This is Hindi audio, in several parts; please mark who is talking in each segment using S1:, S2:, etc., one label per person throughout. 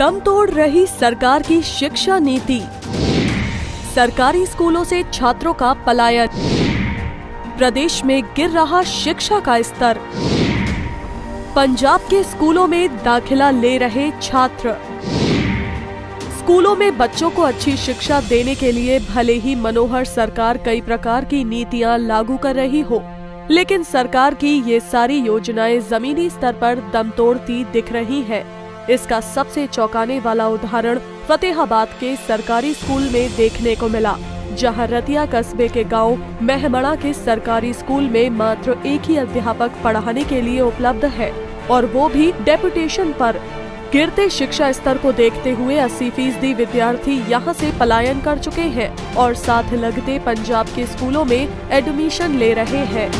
S1: दम तोड़ रही सरकार की शिक्षा नीति, सरकारी स्कूलों से छात्रों का पलायन, प्रदेश में गिर रहा शिक्षा का स्तर, पंजाब के स्कूलों में दाखिला ले रहे छात्र। स्कूलों में बच्चों को अच्छी शिक्षा देने के लिए भले ही मनोहर सरकार कई प्रकार की नीतियां लागू कर रही हो, लेकिन सरकार की ये सारी योजनाएं जमीनी स्तर पर दम तोड़ती दिख रही हैं। इसका सबसे चौंकाने वाला उदाहरण फतेहाबाद के सरकारी स्कूल में देखने को मिला, जहां रतिया कस्बे के गांव महमड़ा के सरकारी स्कूल में मात्र एक ही अध्यापक पढ़ाने के लिए उपलब्ध है, और वो भी डेपुटेशन पर। गिरते शिक्षा स्तर को देखते हुए 80% विद्यार्थी यहां से पलायन कर चुके हैं और साथ लगते पंजाब के स्कूलों में एडमिशन ले रहे हैं।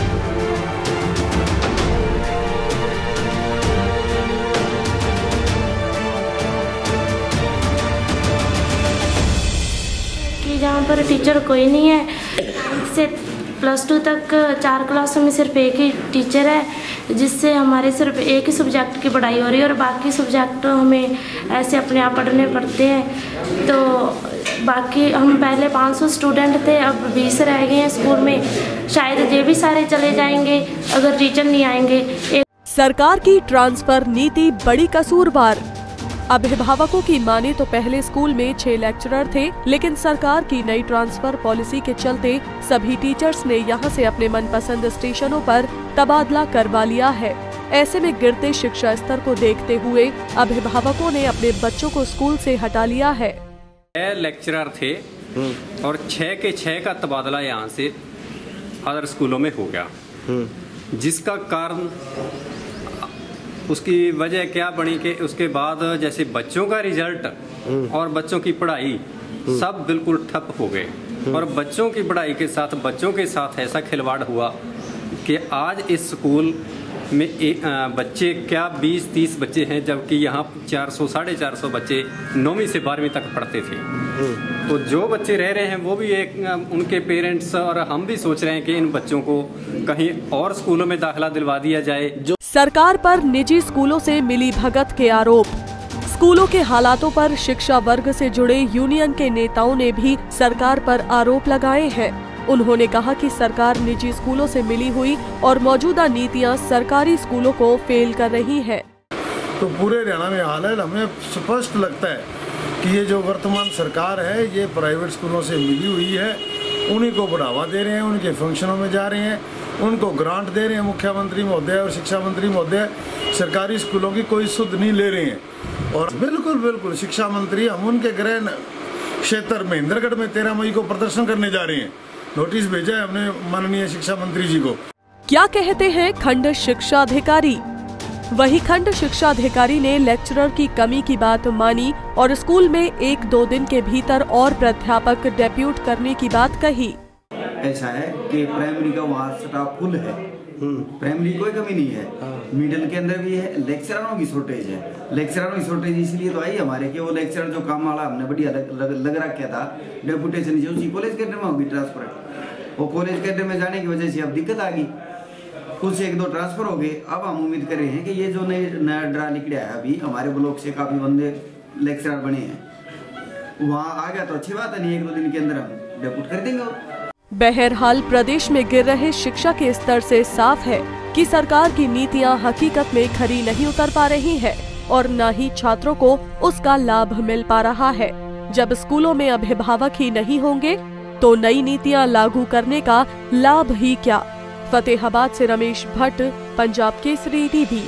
S2: जहाँ पर टीचर कोई नहीं है, से +2 तक 4 क्लासों में सिर्फ एक ही टीचर है, जिससे हमारे सिर्फ एक ही सब्जेक्ट की पढ़ाई हो रही है और बाकी सब्जेक्ट हमें ऐसे अपने आप पढ़ने पड़ते हैं। तो बाकी हम पहले 500 स्टूडेंट थे, अब 20 रह गए हैं स्कूल में। शायद ये भी सारे चले जाएंगे अगर टीचर नहीं आएंगे।
S1: सरकार की ट्रांसफर नीति बड़ी कसूरवार। अभिभावकों की माने तो पहले स्कूल में 6 लेक्चरर थे, लेकिन सरकार की नई ट्रांसफर पॉलिसी के चलते सभी टीचर्स ने यहां से अपने मनपसंद स्टेशनों पर तबादला करवा लिया है। ऐसे में गिरते शिक्षा स्तर को देखते हुए अभिभावकों ने अपने बच्चों को स्कूल से हटा लिया है।
S3: 6 लेक्चरर थे और 6 के 6 का तबादला यहाँ से अदर स्कूलों में हो गया, जिसका कारण उसकी वजह क्या बनी कि उसके बाद जैसे बच्चों का रिजल्ट और बच्चों की पढ़ाई सब बिल्कुल ठप हो गए, और बच्चों की पढ़ाई के साथ बच्चों के साथ ऐसा खिलवाड़ हुआ कि आज इस स्कूल में बच्चे क्या 20-30 बच्चे हैं, जबकि यहाँ 400-450 बच्चे 9वीं से 12वीं तक पढ़ते थे। तो जो बच्चे रह रहे हैं वो भी उनके पेरेंट्स और हम भी सोच रहे हैं कि इन बच्चों को कहीं और स्कूलों में दाखिला दिलवा दिया जाए।
S1: सरकार पर निजी स्कूलों से मिली भगत के आरोप। स्कूलों के हालातों पर शिक्षा वर्ग से जुड़े यूनियन के नेताओं ने भी सरकार पर आरोप लगाए हैं। उन्होंने कहा कि सरकार निजी स्कूलों से मिली हुई और मौजूदा नीतियां सरकारी स्कूलों को फेल कर रही है।
S4: तो पूरे हरियाणा में हाल है, हमें स्पष्ट लगता है कि ये जो वर्तमान सरकार है ये प्राइवेट स्कूलों से मिली हुई है, उन्हीं को बढ़ावा दे रहे हैं, उनके फंक्शनों में जा रहे हैं, उनको ग्रांट दे रहे हैं। मुख्यमंत्री महोदय और शिक्षा मंत्री महोदय सरकारी स्कूलों की कोई सुध नहीं ले रहे हैं। और बिल्कुल शिक्षा मंत्री हम उनके गृह क्षेत्र महेंद्रगढ़ में 13 मई को प्रदर्शन करने जा रहे हैं। नोटिस भेजा है हमने माननीय शिक्षा मंत्री जी को।
S1: क्या कहते हैं खंड शिक्षा अधिकारी? वही खंड शिक्षा अधिकारी ने लेक्चरर की कमी की बात मानी और स्कूल में 1-2 दिन के भीतर और प्राध्यापक डेप्यूट करने की बात कही।
S5: ऐसा है कि प्राइमरी का वहाँ स्टाफ फुल है, प्राइमरी कोई कमी नहीं है, मिडिल के अंदर भी है, लेक्चररों की शॉर्टेज है। लेक्चररों की शॉर्टेज इसलिए तो आई हमारे कि वो लेक्चरर जो काम वाला हमने बढ़िया लग रखा था, डेपुटेशन जो उसी कॉलेज कैडर में होगी ट्रांसफर, वो कॉलेज कैडर में जाने की वजह से अब दिक्कत आ गई, कुछ 1-2 ट्रांसफर हो गए। अब हम उम्मीद कर रहे हैं कि ये जो नया ड्रा निकला है, अभी हमारे ब्लॉक से काफी बंदे लेक्चरर बने हैं, वहाँ आ गया तो अच्छी बात है, नहीं 1-2 दिन के अंदर हम डेपुट कर देंगे।
S1: बहरहाल प्रदेश में गिर रहे शिक्षा के स्तर से साफ है कि सरकार की नीतियां हकीकत में खरी नहीं उतर पा रही है और न ही छात्रों को उसका लाभ मिल पा रहा है। जब स्कूलों में अभिभावक ही नहीं होंगे तो नई नीतियां लागू करने का लाभ ही क्या। फतेहाबाद से रमेश भट्ट, पंजाब केसरी टीवी।